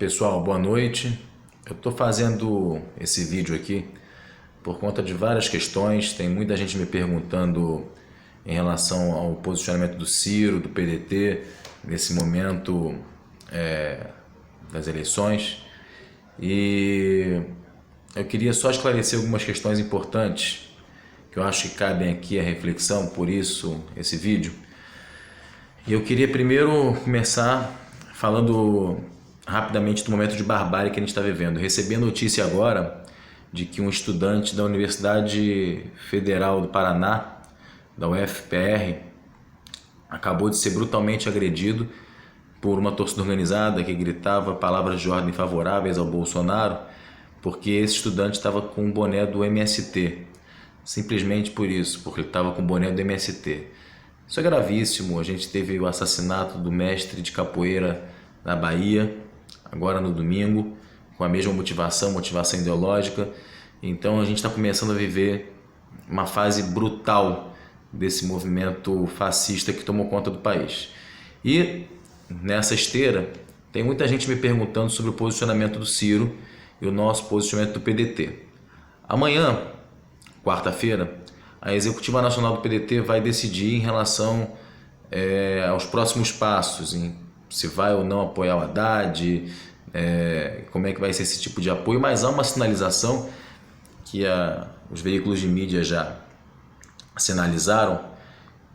Pessoal, boa noite. Eu estou fazendo esse vídeo aqui por conta de várias questões. Tem muita gente me perguntando em relação ao posicionamento do Ciro, do PDT, nesse momento das eleições. E eu queria só esclarecer algumas questões importantes que eu acho que cabem aqui a reflexão, por isso esse vídeo. E eu queria primeiro começar falando rapidamente do momento de barbárie que a gente está vivendo. Recebi a notícia agora de que um estudante da Universidade Federal do Paraná, da UFPR, acabou de ser brutalmente agredido por uma torcida organizada que gritava palavras de ordem favoráveis ao Bolsonaro, porque esse estudante estava com o boné do MST. Simplesmente por isso, porque ele estava com o boné do MST. Isso é gravíssimo. A gente teve o assassinato do mestre de capoeira na Bahia, agora no domingo, com a mesma motivação ideológica. Então a gente está começando a viver uma fase brutal desse movimento fascista que tomou conta do país. E nessa esteira, tem muita gente me perguntando sobre o posicionamento do Ciro e o nosso posicionamento do PDT. Amanhã, quarta-feira, a Executiva Nacional do PDT vai decidir em relação aos próximos passos, se vai ou não apoiar o Haddad, como é que vai ser esse tipo de apoio, mas há uma sinalização que os veículos de mídia já sinalizaram,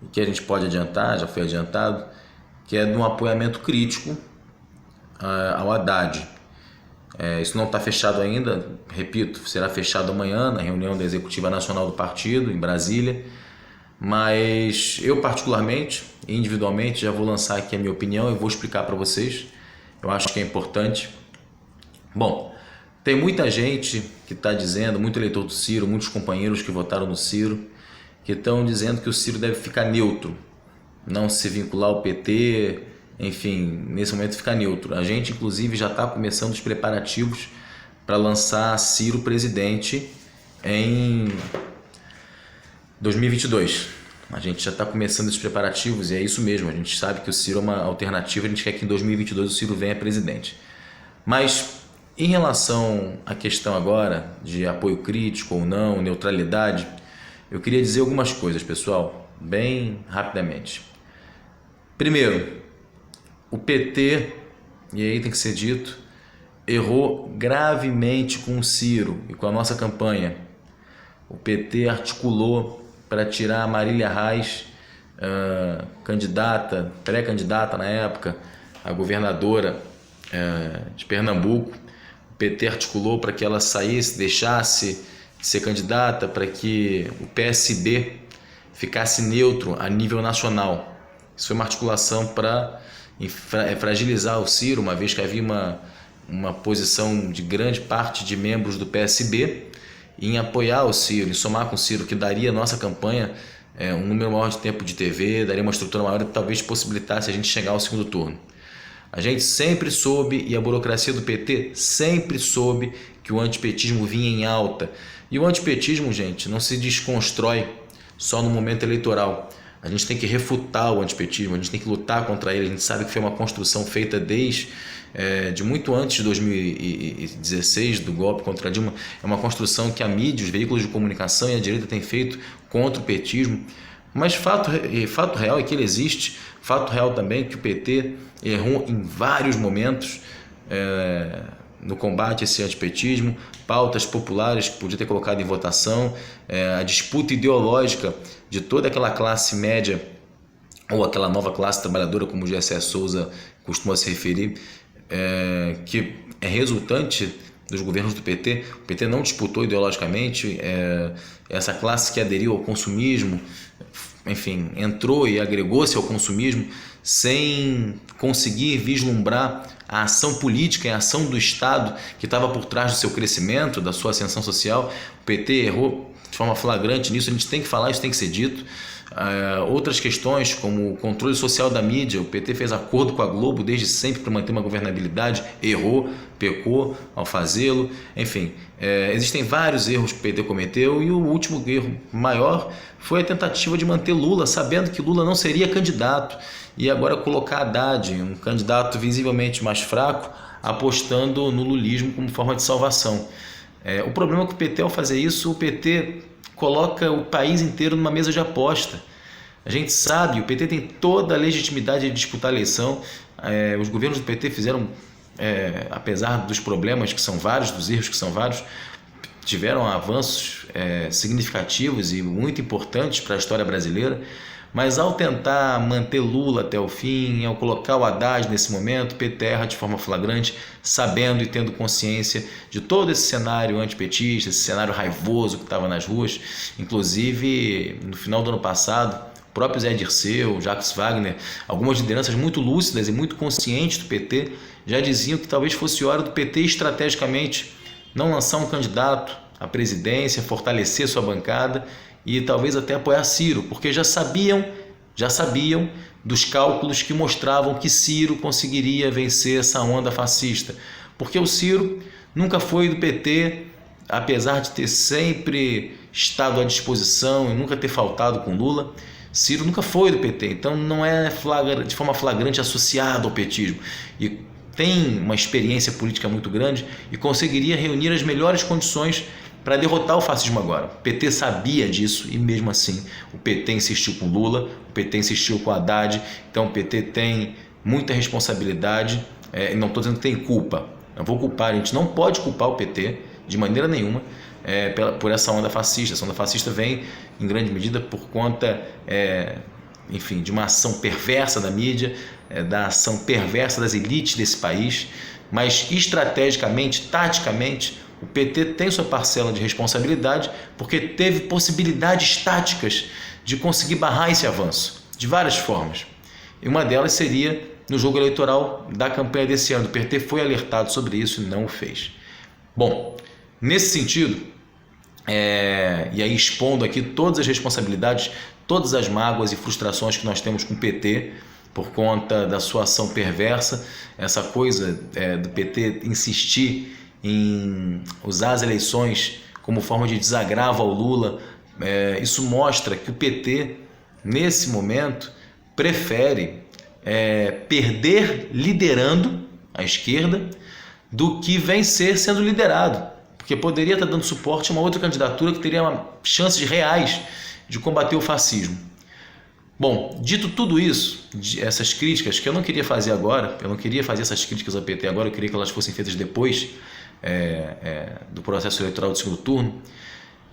e que a gente pode adiantar, já foi adiantado, que é de um apoiamento crítico ao Haddad. Isso não está fechado ainda, repito, será fechado amanhã na reunião da Executiva Nacional do Partido, em Brasília, mas eu particularmente, individualmente, já vou lançar aqui a minha opinião e vou explicar para vocês. Eu acho que é importante. Bom, tem muita gente que está dizendo, muito eleitor do Ciro, muitos companheiros que votaram no Ciro, que estão dizendo que o Ciro deve ficar neutro, não se vincular ao PT, enfim, nesse momento ficar neutro. A gente, inclusive, já está começando os preparativos para lançar Ciro presidente em 2022. A gente já está começando os preparativos e é isso mesmo. A gente sabe que o Ciro é uma alternativa, a gente quer que em 2022 o Ciro venha presidente. Mas em relação à questão agora de apoio crítico ou não, neutralidade, eu queria dizer algumas coisas, pessoal, bem rapidamente. Primeiro, o PT, e aí tem que ser dito, errou gravemente com o Ciro e com a nossa campanha. O PT articulou para tirar a Marília Reis, pré-candidata na época, a governadora de Pernambuco. O PT articulou para que ela saísse, deixasse de ser candidata, para que o PSB ficasse neutro a nível nacional. Isso foi uma articulação para fragilizar o Ciro, uma vez que havia uma posição de grande parte de membros do PSB em apoiar o Ciro, em somar com o Ciro, que daria a nossa campanha um número maior de tempo de TV, daria uma estrutura maior e talvez possibilitasse a gente chegar ao segundo turno. A gente sempre soube, e a burocracia do PT sempre soube, que o antipetismo vinha em alta. E o antipetismo, gente, não se desconstrói só no momento eleitoral. A gente tem que refutar o antipetismo, a gente tem que lutar contra ele. A gente sabe que foi uma construção feita desde de muito antes de 2016, do golpe contra Dilma. É uma construção que a mídia, os veículos de comunicação e a direita têm feito contra o petismo. Mas fato real é que ele existe. Fato real também é que o PT errou em vários momentos no combate a esse antipetismo, pautas populares que podia ter colocado em votação, a disputa ideológica de toda aquela classe média ou aquela nova classe trabalhadora, como o Gessé Souza costuma se referir, que é resultante dos governos do PT. O PT não disputou ideologicamente, essa classe que aderiu ao consumismo, enfim, entrou e agregou-se ao consumismo sem conseguir vislumbrar a ação política e a ação do Estado que estava por trás do seu crescimento, da sua ascensão social. O PT errou de forma flagrante nisso, a gente tem que falar, isso tem que ser dito. Outras questões como o controle social da mídia, o PT fez acordo com a Globo desde sempre para manter uma governabilidade, errou, pecou ao fazê-lo, enfim, existem vários erros que o PT cometeu e o último erro maior foi a tentativa de manter Lula, sabendo que Lula não seria candidato, e agora colocar Haddad, um candidato visivelmente mais fraco, apostando no lulismo como forma de salvação. O problema é que o PT, ao fazer isso, o PT coloca o país inteiro numa mesa de aposta. A gente sabe, o PT tem toda a legitimidade de disputar a eleição. Os governos do PT fizeram, apesar dos problemas que são vários, dos erros que são vários, tiveram avanços significativos e muito importantes para a história brasileira. Mas ao tentar manter Lula até o fim, ao colocar o Haddad nesse momento, o PT erra de forma flagrante, sabendo e tendo consciência de todo esse cenário antipetista, esse cenário raivoso que estava nas ruas. Inclusive, no final do ano passado, o próprio Zé Dirceu, Jacques Wagner, algumas lideranças muito lúcidas e muito conscientes do PT, já diziam que talvez fosse hora do PT estrategicamente não lançar um candidato à presidência, fortalecer sua bancada e talvez até apoiar Ciro, porque já sabiam dos cálculos que mostravam que Ciro conseguiria vencer essa onda fascista. Porque o Ciro nunca foi do PT, apesar de ter sempre estado à disposição e nunca ter faltado com Lula. Ciro nunca foi do PT, então não é de forma flagrante associado ao petismo. E tem uma experiência política muito grande e conseguiria reunir as melhores condições para derrotar o fascismo agora. O PT sabia disso e mesmo assim o PT insistiu com Lula, o PT insistiu com Haddad, então o PT tem muita responsabilidade, não estou dizendo que tem culpa, não vou culpar, a gente não pode culpar o PT de maneira nenhuma por essa onda fascista. Essa onda fascista vem em grande medida por conta enfim, de uma ação perversa da mídia, da ação perversa das elites desse país, mas estrategicamente, taticamente, o PT tem sua parcela de responsabilidade porque teve possibilidades táticas de conseguir barrar esse avanço, de várias formas. E uma delas seria no jogo eleitoral da campanha desse ano. O PT foi alertado sobre isso e não o fez. Bom, nesse sentido, e aí expondo aqui todas as responsabilidades, todas as mágoas e frustrações que nós temos com o PT por conta da sua ação perversa, essa coisa do PT insistir em usar as eleições como forma de desagravo ao Lula, isso mostra que o PT, nesse momento, prefere perder liderando a esquerda do que vencer sendo liderado, porque poderia estar dando suporte a uma outra candidatura que teria chances reais de combater o fascismo. Bom, dito tudo isso, essas críticas que eu não queria fazer agora, eu não queria fazer essas críticas ao PT agora, eu queria que elas fossem feitas depois do processo eleitoral do segundo turno,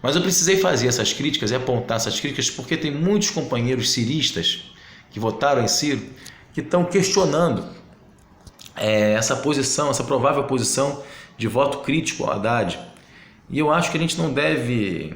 mas eu precisei fazer essas críticas e apontar essas críticas porque tem muitos companheiros ciristas que votaram em Ciro que estão questionando essa posição, essa provável posição de voto crítico ao Haddad. E eu acho que a gente não deve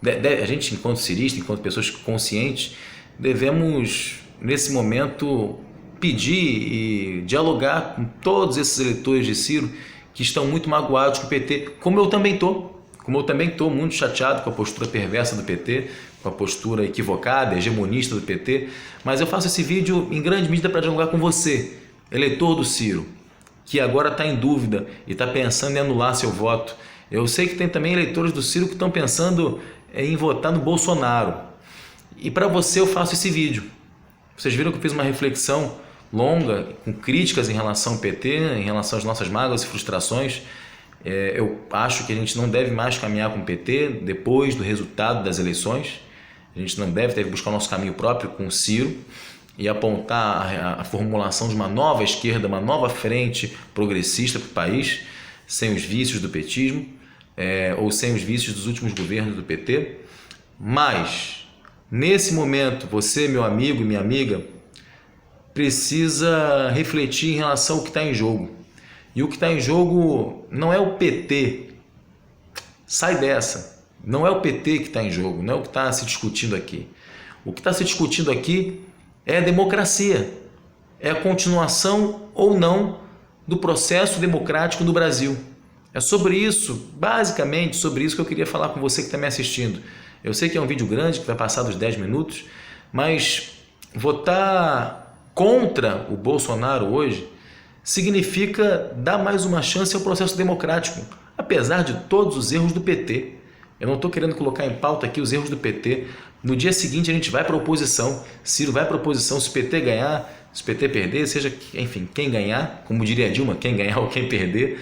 a gente, enquanto cirista, enquanto pessoas conscientes, devemos, nesse momento, pedir e dialogar com todos esses eleitores de Ciro que estão muito magoados com o PT, como eu também estou muito chateado com a postura perversa do PT, com a postura equivocada, hegemonista do PT, mas eu faço esse vídeo em grande medida para dialogar com você, eleitor do Ciro, que agora está em dúvida e está pensando em anular seu voto. Eu sei que tem também eleitores do Ciro que estão pensando em votar no Bolsonaro. E para você eu faço esse vídeo. Vocês viram que eu fiz uma reflexão longa, com críticas em relação ao PT, em relação às nossas mágoas e frustrações. Eu acho que a gente não deve mais caminhar com o PT depois do resultado das eleições. A gente não deve buscar o nosso caminho próprio com o Ciro e apontar a formulação de uma nova esquerda, uma nova frente progressista para o país, sem os vícios do petismo, ou sem os vícios dos últimos governos do PT. Mas, nesse momento, você, meu amigo e minha amiga, precisa refletir em relação ao que está em jogo. E o que está em jogo não é o PT. Sai dessa. Não é o PT que está em jogo, não é o que está se discutindo aqui. O que está se discutindo aqui é a democracia. É a continuação ou não do processo democrático no Brasil. É sobre isso, basicamente sobre isso que eu queria falar com você que está me assistindo. Eu sei que é um vídeo grande, que vai passar dos 10 minutos, mas votar contra o Bolsonaro hoje significa dar mais uma chance ao processo democrático, apesar de todos os erros do PT. Eu não estou querendo colocar em pauta aqui os erros do PT. No dia seguinte a gente vai para a oposição, Ciro vai para a oposição, se o PT ganhar, se o PT perder, seja, enfim, quem ganhar, como diria Dilma, quem ganhar ou quem perder,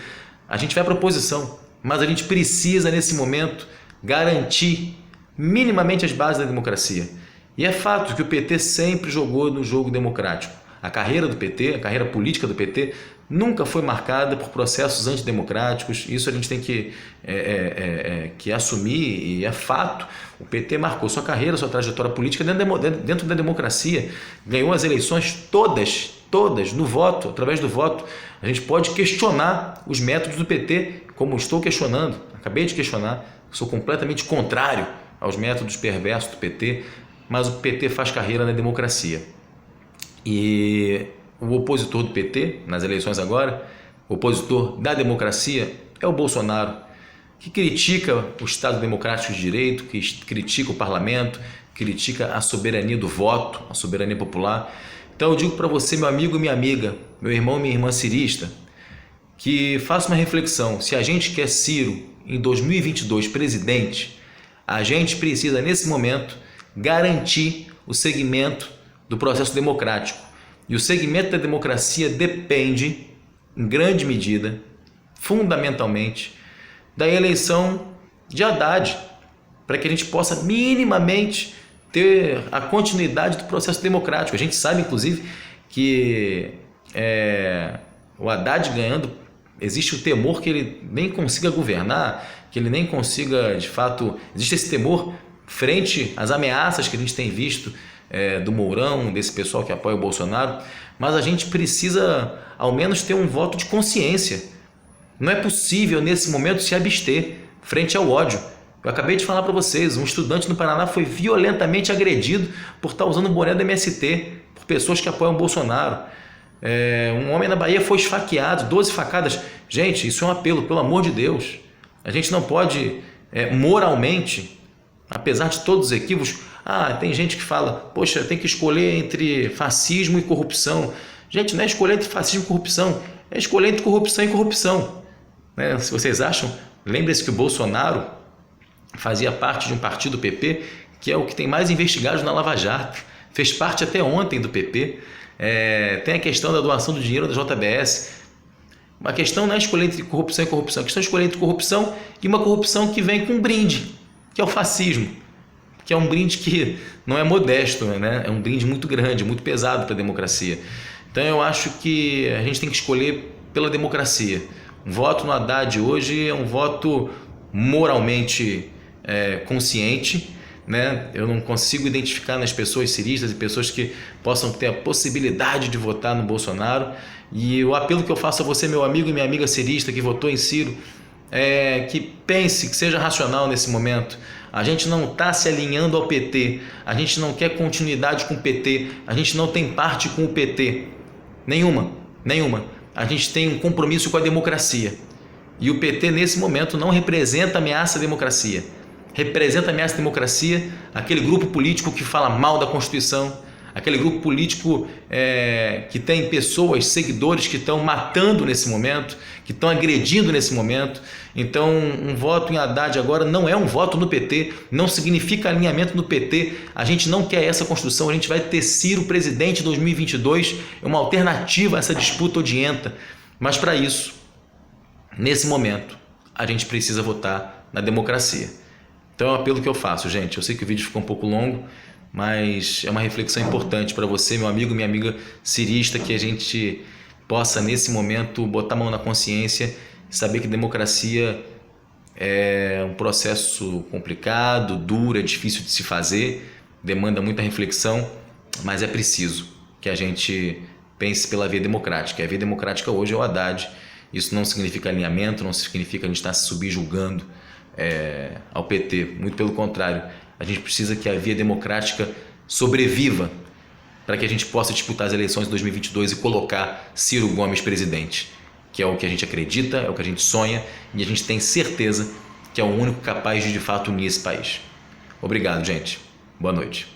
a gente vai para a oposição. Mas a gente precisa, nesse momento, garantir minimamente as bases da democracia. E é fato que o PT sempre jogou no jogo democrático. A carreira do PT, a carreira política do PT, nunca foi marcada por processos antidemocráticos. Isso a gente tem que assumir, e é fato. O PT marcou sua carreira, sua trajetória política dentro da democracia. Ganhou as eleições todas no voto, através do voto. A gente pode questionar os métodos do PT, como estou questionando, acabei de questionar, sou completamente contrário aos métodos perversos do PT, mas o PT faz carreira na democracia. E o opositor do PT, nas eleições agora, o opositor da democracia, é o Bolsonaro, que critica o Estado Democrático de Direito, que critica o parlamento, critica a soberania do voto, a soberania popular. Então eu digo para você, meu amigo e minha amiga, meu irmão e minha irmã cirista, que faça uma reflexão. Se a gente quer Ciro em 2022 presidente, a gente precisa, nesse momento, garantir o segmento do processo democrático. E o segmento da democracia depende, em grande medida, fundamentalmente, da eleição de Haddad, para que a gente possa minimamente ter a continuidade do processo democrático. A gente sabe, inclusive, que o Haddad ganhando, existe o temor que ele nem consiga governar, que ele nem consiga, de fato, existe esse temor frente às ameaças que a gente tem visto do Mourão, desse pessoal que apoia o Bolsonaro, mas a gente precisa ao menos ter um voto de consciência. Não é possível nesse momento se abster frente ao ódio. Eu acabei de falar para vocês, um estudante no Paraná foi violentamente agredido por estar usando o boné do MST, por pessoas que apoiam o Bolsonaro. Um homem na Bahia foi esfaqueado, 12 facadas. Gente, isso é um apelo, pelo amor de Deus. A gente não pode moralmente, apesar de todos os equívocos, tem gente que fala, poxa, tem que escolher entre fascismo e corrupção. Gente, não é escolher entre fascismo e corrupção, é escolher entre corrupção e corrupção. Se vocês acham, lembre-se que o Bolsonaro fazia parte de um partido PP, que é o que tem mais investigados na Lava Jato, fez parte até ontem do PP. Tem a questão da doação do dinheiro da JBS. A questão não é escolher entre corrupção e corrupção, a questão é escolher entre corrupção e uma corrupção que vem com um brinde, que é o fascismo, que é um brinde que não é modesto, né? É um brinde muito grande, muito pesado para a democracia. Então eu acho que a gente tem que escolher pela democracia. Um voto no Haddad hoje é um voto moralmente consciente, né? Eu não consigo identificar nas pessoas ciristas e pessoas que possam ter a possibilidade de votar no Bolsonaro. E o apelo que eu faço a você, meu amigo e minha amiga cirista que votou em Ciro, que pense, que seja racional nesse momento. A gente não está se alinhando ao PT, a gente não quer continuidade com o PT, a gente não tem parte com o PT, nenhuma. A gente tem um compromisso com a democracia. E o PT nesse momento não representa ameaça à democracia. Representa ameaça à democracia aquele grupo político que fala mal da Constituição, aquele grupo político que tem pessoas, seguidores que estão matando nesse momento, que estão agredindo nesse momento. Então, um voto em Haddad agora não é um voto no PT, não significa alinhamento no PT. A gente não quer essa construção, a gente vai ter Ciro presidente em 2022, é uma alternativa a essa disputa odienta. Mas para isso, nesse momento, a gente precisa votar na democracia. Então é um apelo que eu faço, gente. Eu sei que o vídeo ficou um pouco longo, mas é uma reflexão importante para você, meu amigo e minha amiga cirista, que a gente possa, nesse momento, botar a mão na consciência e saber que democracia é um processo complicado, duro, é difícil de se fazer, demanda muita reflexão, mas é preciso que a gente pense pela via democrática. A via democrática hoje é o Haddad. Isso não significa alinhamento, não significa que a gente está se subjugando ao PT, muito pelo contrário. A gente precisa que a via democrática sobreviva para que a gente possa disputar as eleições de 2022 e colocar Ciro Gomes presidente, que é o que a gente acredita, é o que a gente sonha e a gente tem certeza que é o único capaz de fato unir esse país. Obrigado, gente. Boa noite.